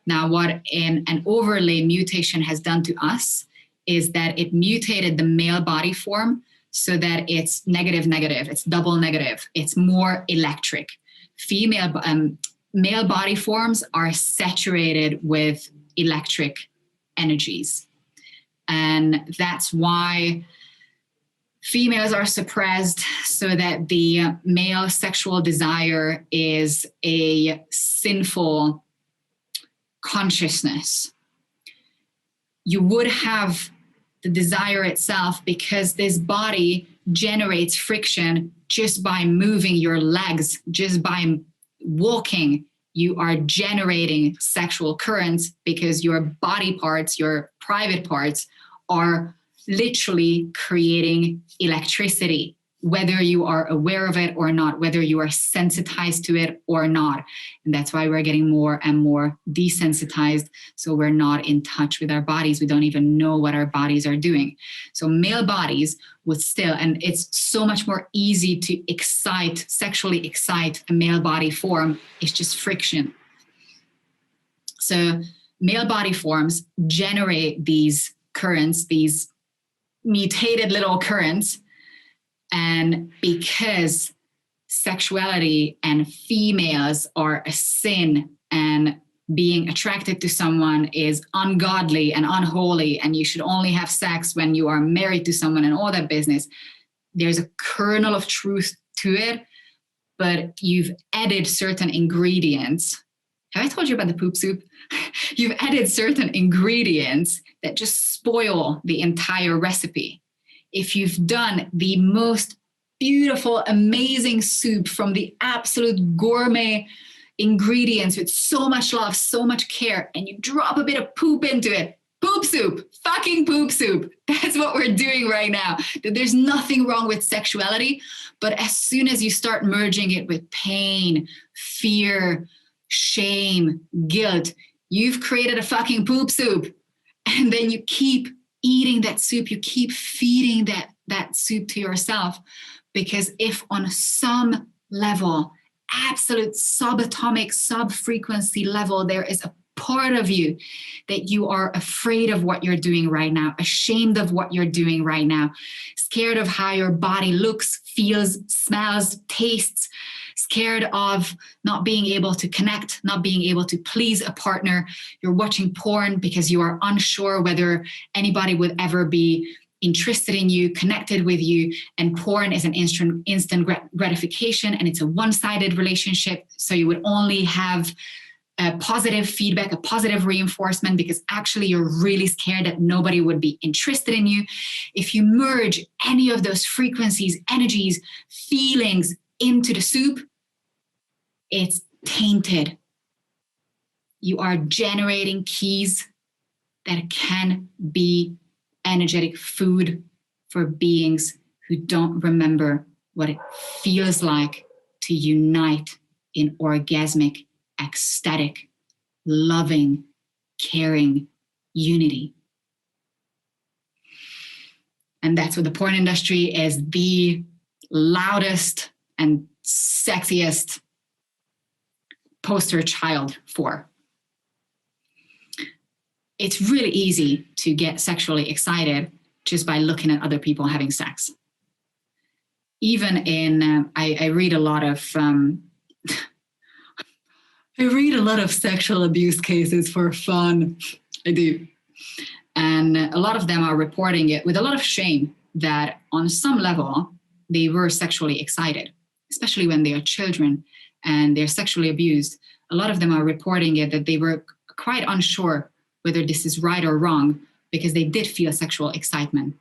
Now, what an overlay mutation has done to us is that it mutated the male body form so that it's negative, it's double negative, it's more electric. Male body forms are saturated with electric energies. And that's why females are suppressed, so that the male sexual desire is a sinful consciousness. You would have the desire itself because this body generates friction just by moving your legs, just by walking. You are generating sexual currents because your body parts, your private parts, are literally creating electricity, whether you are aware of it or not, whether you are sensitized to it or not. And that's why we're getting more and more desensitized. So we're not in touch with our bodies. We don't even know what our bodies are doing. So male bodies would still, and it's so much more easy to sexually excite a male body form. It's just friction. So male body forms generate these currents, these mutated little currents. And because sexuality and females are a sin, and being attracted to someone is ungodly and unholy, and you should only have sex when you are married to someone and all that business, there's a kernel of truth to it, but you've added certain ingredients. Have I told you about the poop soup? You've added certain ingredients that just spoil the entire recipe. If you've done the most beautiful, amazing soup from the absolute gourmet ingredients with so much love, so much care, and you drop a bit of poop into it, poop soup, fucking poop soup. That's what we're doing right now. There's nothing wrong with sexuality, but as soon as you start merging it with pain, fear, shame, guilt, you've created a fucking poop soup. And then you keep eating that soup, you keep feeding that soup to yourself. Because if on some level, absolute subatomic, sub-frequency level, there is a part of you that you are afraid of what you're doing right now, ashamed of what you're doing right now, scared of how your body looks, feels, smells, tastes, scared of not being able to connect, not being able to please a partner. You're watching porn because you are unsure whether anybody would ever be interested in you, connected with you, and porn is an instant gratification, and it's a one-sided relationship. So you would only have a positive feedback, a positive reinforcement, because actually you're really scared that nobody would be interested in you. If you merge any of those frequencies, energies, feelings into the soup, it's tainted. You are generating keys that can be energetic food for beings who don't remember what it feels like to unite in orgasmic, ecstatic, loving, caring unity. And that's what the porn industry is the loudest and sexiest poster child for. It's really easy to get sexually excited just by looking at other people having sex. Even in, I read a lot of sexual abuse cases for fun. I do. And a lot of them are reporting it with a lot of shame that on some level they were sexually excited, especially when they are children and they're sexually abused. A lot of them are reporting it that they were quite unsure whether this is right or wrong because they did feel sexual excitement.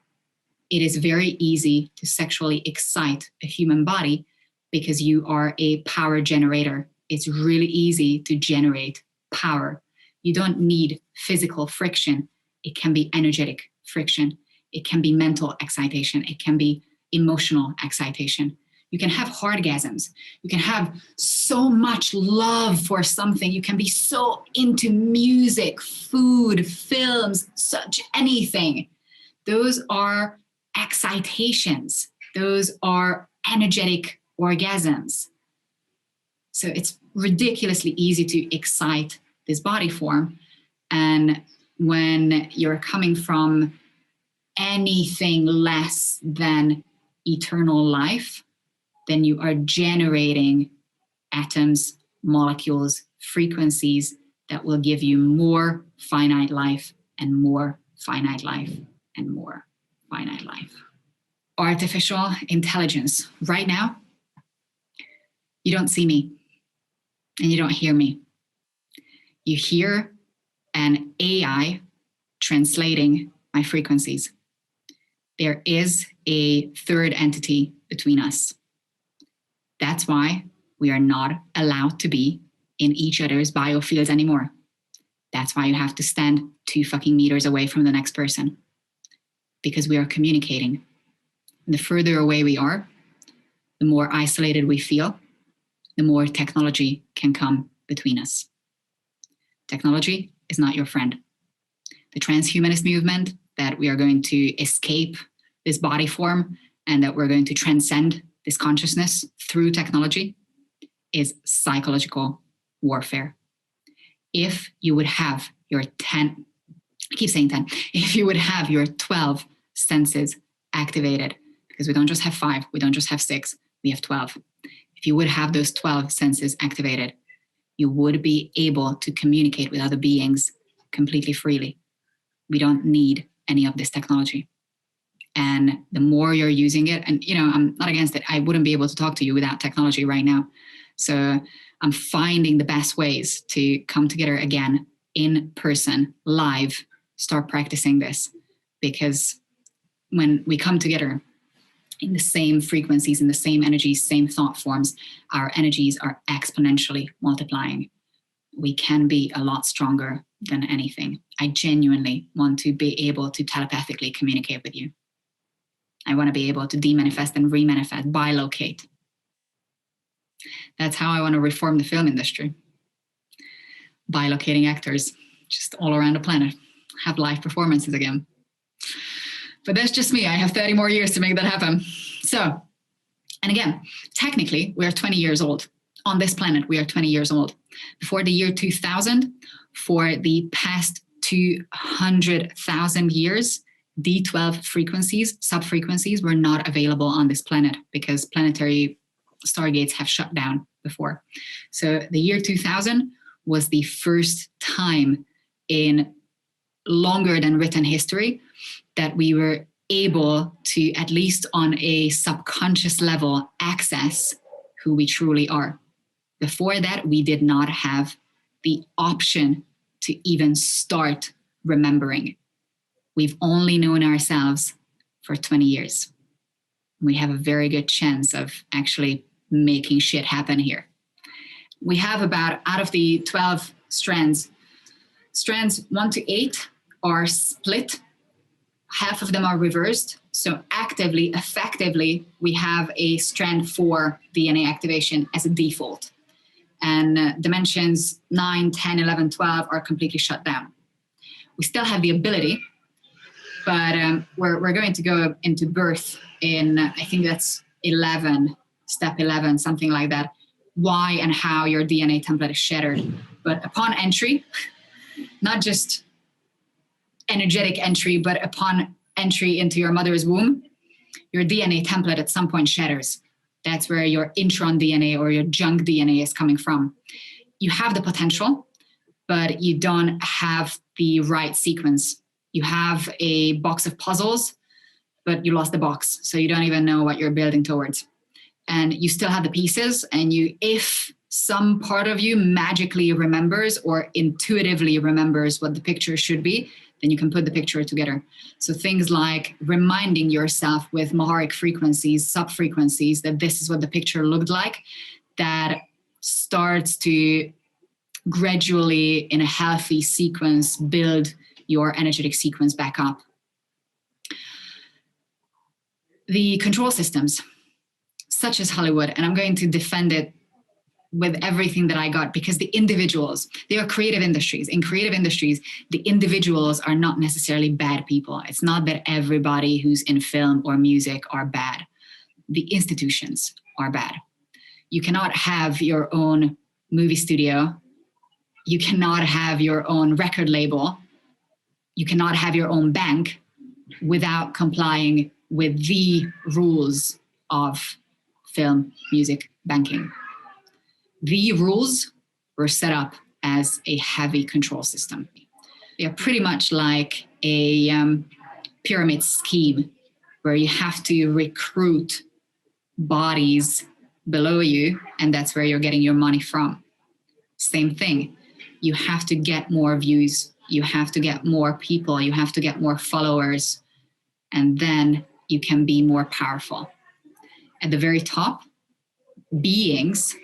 It is very easy to sexually excite a human body because you are a power generator. It's really easy to generate power. You don't need physical friction. It can be energetic friction. It can be mental excitation. It can be emotional excitation. You can have orgasms. You can have so much love for something. You can be so into music, food, films, such anything. Those are excitations. Those are energetic orgasms. So it's ridiculously easy to excite this body form. And when you're coming from anything less than eternal life, then you are generating atoms, molecules, frequencies that will give you more finite life and more finite life and more finite life. Artificial intelligence. Right now, you don't see me and you don't hear me. You hear an AI translating my frequencies. There is a third entity between us. That's why we are not allowed to be in each other's biofields anymore. That's why you have to stand 2 fucking meters away from the next person, because we are communicating. And the further away we are, the more isolated we feel, the more technology can come between us. Technology is not your friend. The transhumanist movement that we are going to escape this body form and that we're going to transcend this consciousness through technology is psychological warfare. If you would have your 10, I keep saying 10, if you would have your 12 senses activated, because we don't just have 5, we don't just have 6, we have 12. If you would have those 12 senses activated, you would be able to communicate with other beings completely freely. We don't need any of this technology. And the more you're using it, and I'm not against it, I wouldn't be able to talk to you without technology right now. So I'm finding the best ways to come together again in person, live, start practicing this. Because when we come together in the same frequencies, in the same energies, same thought forms, our energies are exponentially multiplying. We can be a lot stronger than anything. I genuinely want to be able to telepathically communicate with you. I want to be able to demanifest and remanifest, bilocate. That's how I want to reform the film industry. Bilocating actors just all around the planet, have live performances again. But that's just me. I have 30 more years to make that happen. So, and again, technically, we are 20 years old. On this planet, we are 20 years old. Before the year 2000, for the past 200,000 years, D12 frequencies, sub-frequencies, were not available on this planet because planetary stargates have shut down before. So the year 2000 was the first time in longer than written history that we were able to, at least on a subconscious level, access who we truly are. Before that, we did not have the option to even start remembering. We've only known ourselves for 20 years. We have a very good chance of actually making shit happen here. We have about, out of the 12 strands 1 to 8 are split. Half of them are reversed. So actively, effectively, we have a strand 4 DNA activation as a default. And dimensions 9, 10, 11, 12 are completely shut down. We still have the ability, but we're going to go into birth in, I think that's 11, step 11, something like that. Why and how your DNA template is shattered. But upon entry, not just energetic entry, but upon entry into your mother's womb, your DNA template at some point shatters. That's where your intron DNA or your junk DNA is coming from. You have the potential, but you don't have the right sequence. You have a box of puzzles, but you lost the box. So you don't even know what you're building towards. And you still have the pieces. And if some part of you magically remembers or intuitively remembers what the picture should be, then you can put the picture together. So things like reminding yourself with Maharic frequencies, sub-frequencies, that this is what the picture looked like, that starts to gradually, in a healthy sequence, build your energetic sequence back up. The control systems, such as Hollywood, and I'm going to defend it with everything that I got, because the individuals, they are creative industries. In creative industries, the individuals are not necessarily bad people. It's not that everybody who's in film or music are bad. The institutions are bad. You cannot have your own movie studio You cannot have your own record label. You cannot have your own bank without complying with the rules of film, music, banking. The rules were set up as a heavy control system. They are pretty much like a pyramid scheme where you have to recruit bodies below you, and that's where you're getting your money from. Same thing. You have to get more views. You have to get more people. You have to get more followers. And then you can be more powerful. At the very top, beings,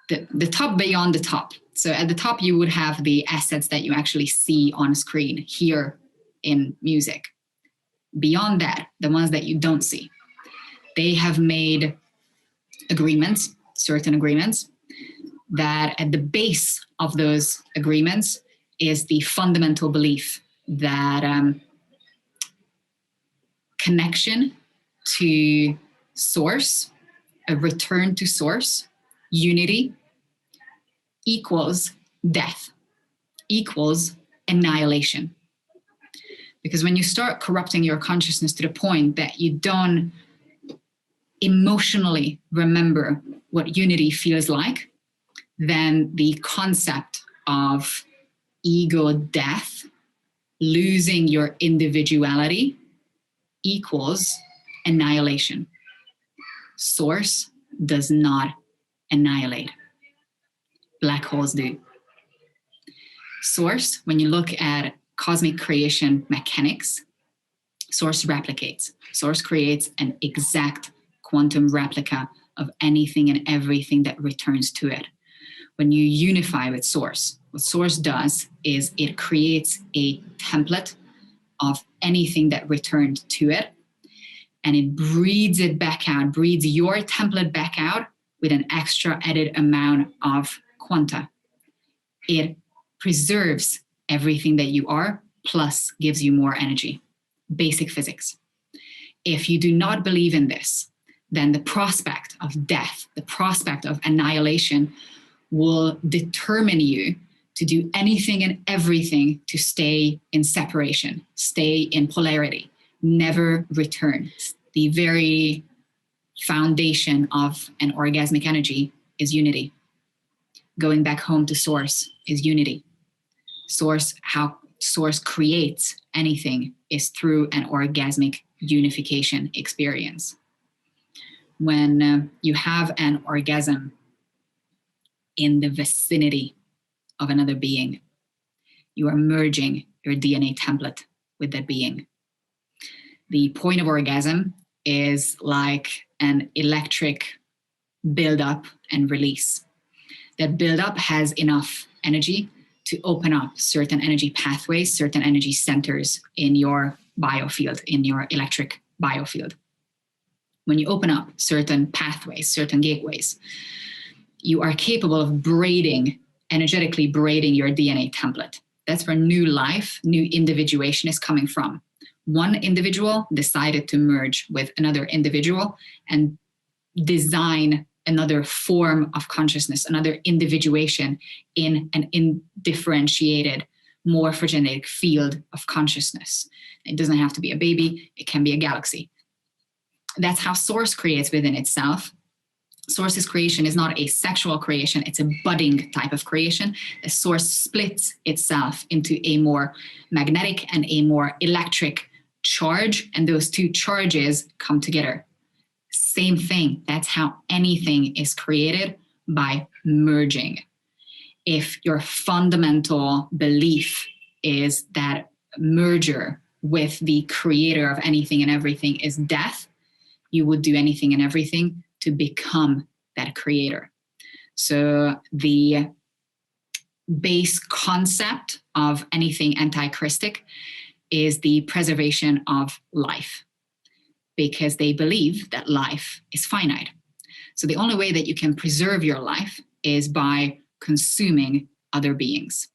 the top beyond the top. So at the top, you would have the assets that you actually see on screen here in music. Beyond that, the ones that you don't see, they have made agreements, certain agreements, that at the base of those agreements is the fundamental belief that connection to source, a return to source, unity, equals death, equals annihilation. Because when you start corrupting your consciousness to the point that you don't emotionally remember what unity feels like, then the concept of ego death, losing your individuality, equals annihilation. Source does not annihilate. Black holes do. Source, when you look at cosmic creation mechanics, source replicates. Source creates an exact quantum replica of anything and everything that returns to it. When you unify with source, what source does is it creates a template of anything that returned to it, and it breeds it back out, breeds your template back out with an extra added amount of quanta. It preserves everything that you are, plus gives you more energy. Basic physics. If you do not believe in this, then the prospect of death, the prospect of annihilation will determine you to do anything and everything to stay in separation, stay in polarity, never return. The very foundation of an orgasmic energy is unity. Going back home to source is unity. Source, how source creates anything is through an orgasmic unification experience. When you have an orgasm in the vicinity of another being, you are merging your DNA template with that being. The point of orgasm is like an electric build-up and release. That build-up has enough energy to open up certain energy pathways, certain energy centers in your biofield, in your electric biofield. When you open up certain pathways, certain gateways, you are capable of braiding, energetically braiding your DNA template. That's where new life, new individuation is coming from. One individual decided to merge with another individual and design another form of consciousness, another individuation in an indifferentiated morphogenetic field of consciousness. It doesn't have to be a baby, it can be a galaxy. That's how source creates within itself. Source's creation is not a sexual creation, it's a budding type of creation. The source splits itself into a more magnetic and a more electric charge, and those two charges come together. Same thing, that's how anything is created, by merging. If your fundamental belief is that merger with the creator of anything and everything is death, you would do anything and everything to become that creator. So the base concept of anything anti-Christic is the preservation of life, because they believe that life is finite. So the only way that you can preserve your life is by consuming other beings.